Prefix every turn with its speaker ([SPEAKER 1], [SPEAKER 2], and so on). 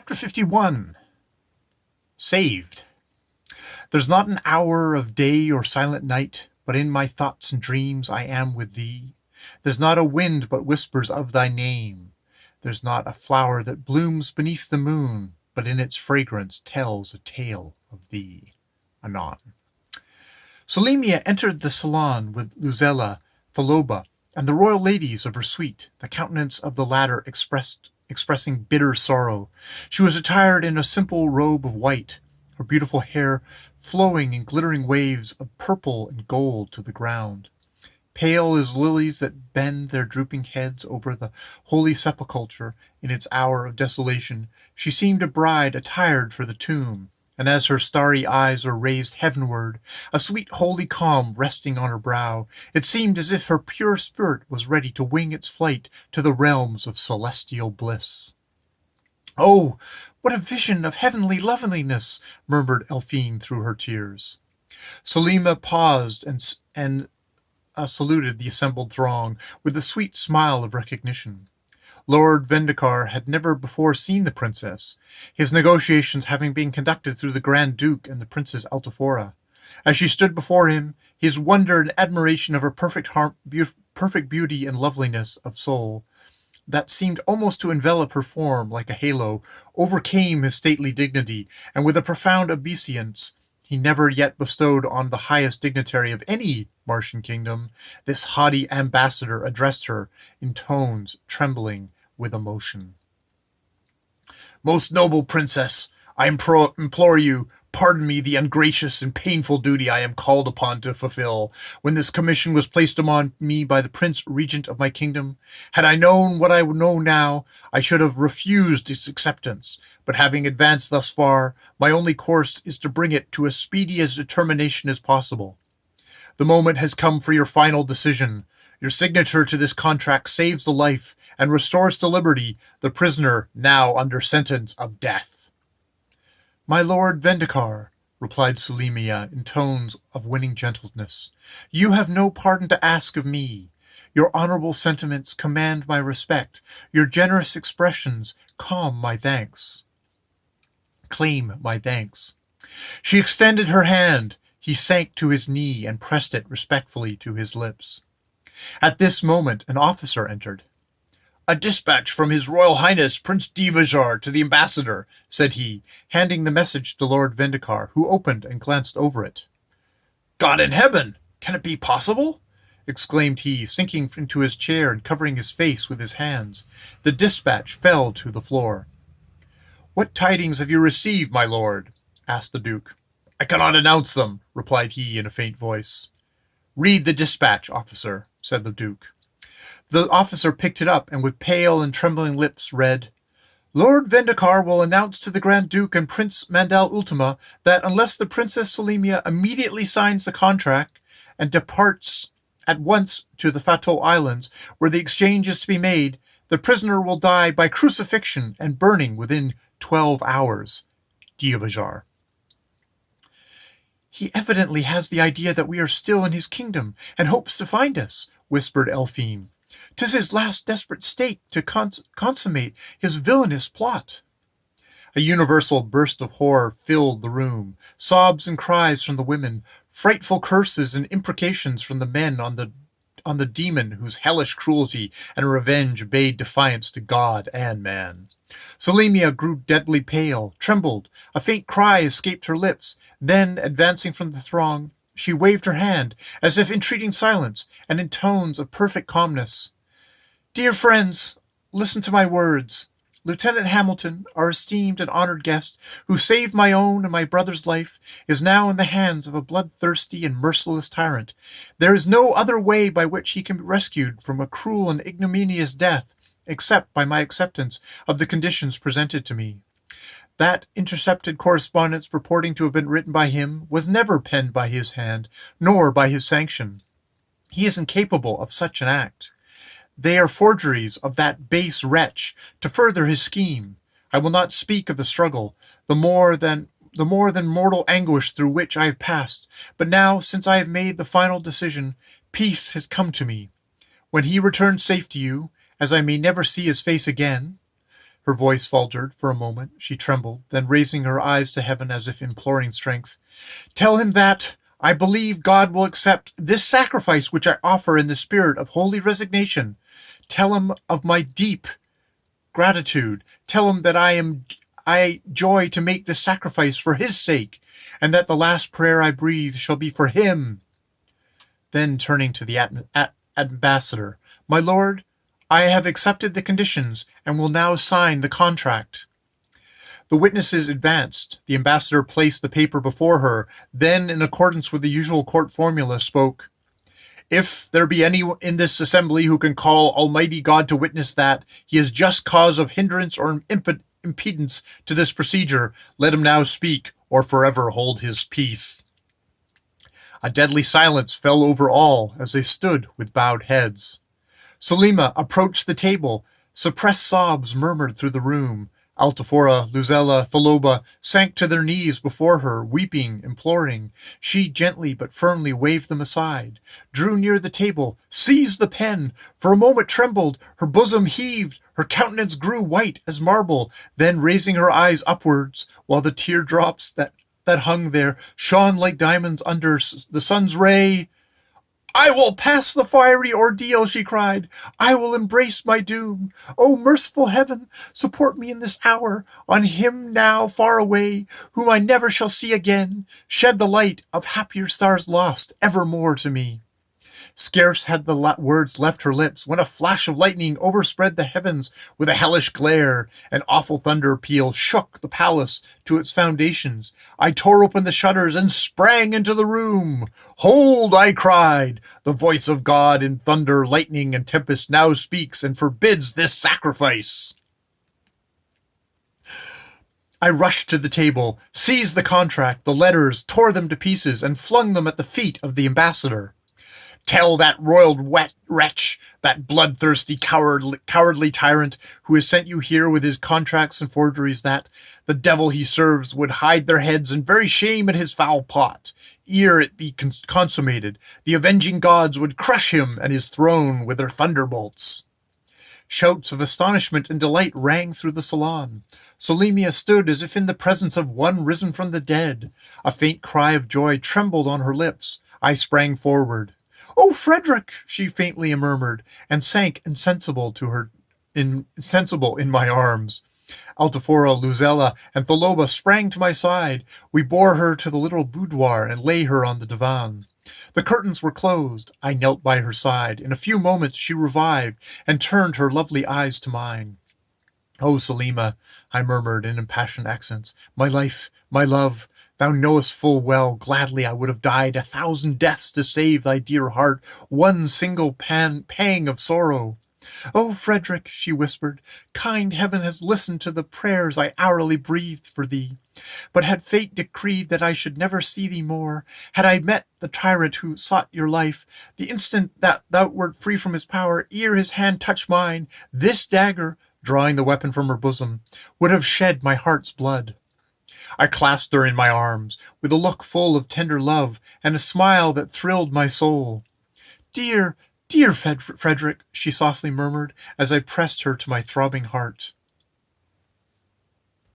[SPEAKER 1] Chapter 51. Saved. There's not an hour of day or silent night, but in my thoughts and dreams I am with thee. There's not a wind but whispers of thy name. There's not a flower that blooms beneath the moon, but in its fragrance tells a tale of thee. Anon. Selimia entered the salon with Luzella, Faloba, and the royal ladies of her suite, the countenance of the latter expressing bitter sorrow. She was attired in a simple robe of white, her beautiful hair flowing in glittering waves of purple and gold to the ground. Pale as lilies that bend their drooping heads over the holy sepulchre in its hour of desolation, she seemed a bride attired for the tomb, and as her starry eyes were raised heavenward, a sweet holy calm resting on her brow, it seemed as if her pure spirit was ready to wing its flight to the realms of celestial bliss. "Oh, what a vision of heavenly loveliness!" murmured Elphine through her tears. Selima paused and saluted the assembled throng with a sweet smile of recognition. Lord Vendikar had never before seen the princess, his negotiations having been conducted through the Grand Duke and the Princess Altafora. As she stood before him, his wonder and admiration of her perfect beauty and loveliness of soul, that seemed almost to envelop her form like a halo, overcame his stately dignity, and with a profound obeisance he never yet bestowed on the highest dignitary of any Martian kingdom, this haughty ambassador addressed her in tones trembling with emotion. "Most noble princess, I implore you, pardon me the ungracious and painful duty I am called upon to fulfill. When this commission was placed upon me by the Prince Regent of my kingdom, had I known what I know now, I should have refused its acceptance. But having advanced thus far, my only course is to bring it to as speedy a determination as possible. The moment has come for your final decision. Your signature to this contract saves the life and restores to liberty the prisoner now under sentence of death." "My Lord Vendikar," replied Selimia in tones of winning gentleness, "you have no pardon to ask of me. Your honorable sentiments command my respect. Your generous expressions claim my thanks. She extended her hand. He sank to his knee and pressed it respectfully to his lips. At this moment an officer entered. "A dispatch from His Royal Highness Prince Divajar to the ambassador," said he, handing the message to Lord Vendikar, who opened and glanced over it. "God in heaven! Can it be possible?" exclaimed he, sinking into his chair and covering his face with his hands. The dispatch fell to the floor. "What tidings have you received, my lord?" asked the Duke. "I cannot announce them," replied he in a faint voice. "Read the dispatch, officer," said the Duke. The officer picked it up and with pale and trembling lips read, "Lord Vendikar will announce to the Grand Duke and Prince Mandal Ultima that unless the Princess Selimia immediately signs the contract and departs at once to the Fato Islands, where the exchange is to be made, the prisoner will die by crucifixion and burning within 12 hours. Divajar." "He evidently has the idea that we are still in his kingdom and hopes to find us," whispered Elphine. "'Tis his last desperate stake to consummate his villainous plot." A universal burst of horror filled the room. Sobs and cries from the women, frightful curses and imprecations from the men on the demon whose hellish cruelty and revenge bade defiance to God and man. Selimia grew deadly pale, trembled. A faint cry escaped her lips. Then, advancing from the throng, she waved her hand, as if entreating silence, and in tones of perfect calmness, "Dear friends, listen to my words. Lieutenant Hamilton, our esteemed and honored guest, who saved my own and my brother's life, is now in the hands of a bloodthirsty and merciless tyrant. There is no other way by which he can be rescued from a cruel and ignominious death, except by my acceptance of the conditions presented to me. That intercepted correspondence purporting to have been written by him was never penned by his hand, nor by his sanction. He is incapable of such an act. They are forgeries of that base wretch to further his scheme. I will not speak of the struggle, the more than mortal anguish through which I have passed, but now, since I have made the final decision, peace has come to me. When he returns safe to you, as I may never see his face again, Her voice faltered. For a moment she trembled, then raising her eyes to heaven as if imploring strength, "Tell him that I believe God will accept this sacrifice which I offer in the spirit of holy resignation. Tell him of my deep gratitude. Tell him that I joy to make this sacrifice for his sake, and that the last prayer I breathe shall be for him." Then turning to the ambassador, "My lord, I have accepted the conditions and will now sign the contract." The witnesses advanced. The ambassador placed the paper before her, then, in accordance with the usual court formula, spoke. "If there be any in this assembly who can call Almighty God to witness that he has just cause of hindrance or impedance to this procedure, let him now speak, or forever hold his peace." A deadly silence fell over all as they stood with bowed heads. Selima approached the table. Suppressed sobs murmured through the room. Altafora, Luzella, Thaloba sank to their knees before her, weeping, imploring. She gently but firmly waved them aside, drew near the table, seized the pen, for a moment trembled, her bosom heaved, her countenance grew white as marble, then raising her eyes upwards, while the teardrops that hung there shone like diamonds under the sun's ray, "I will pass the fiery ordeal," she cried. "I will embrace my doom. O merciful heaven, support me in this hour. On him now far away, whom I never shall see again, shed the light of happier stars lost evermore to me." Scarce had the words left her lips when a flash of lightning overspread the heavens with a hellish glare. An awful thunder peal shook the palace to its foundations. I tore open the shutters and sprang into the room. "Hold!" I cried. "The voice of God in thunder, lightning, and tempest now speaks and forbids this sacrifice." I rushed to the table, seized the contract, the letters, tore them to pieces, and flung them at the feet of the ambassador. "Tell that roiled wretch, that bloodthirsty, cowardly tyrant who has sent you here with his contracts and forgeries that the devil he serves would hide their heads in very shame at his foul plot. Ere it be consummated, the avenging gods would crush him and his throne with their thunderbolts." Shouts of astonishment and delight rang through the salon. Solimia stood as if in the presence of one risen from the dead. A faint cry of joy trembled on her lips. I sprang forward. "Oh, Frederick!" she faintly murmured, and sank insensible in my arms. Altafora, Luzella, and Thaloba sprang to my side. We bore her to the little boudoir and lay her on the divan. The curtains were closed. I knelt by her side. In a few moments she revived and turned her lovely eyes to mine. "Oh, Selima," I murmured in impassioned accents, "my life, my love, thou knowest full well, gladly I would have died 1,000 deaths to save thy dear heart one single pang of sorrow." "Oh, Frederick," she whispered, "kind heaven has listened to the prayers I hourly breathed for thee. But had fate decreed that I should never see thee more, had I met the tyrant who sought your life, the instant that thou wert free from his power, ere his hand touched mine, this dagger," drawing the weapon from her bosom, "would have shed my heart's blood." I clasped her in my arms, with a look full of tender love, and a smile that thrilled my soul. "Dear, dear Frederick," she softly murmured, as I pressed her to my throbbing heart.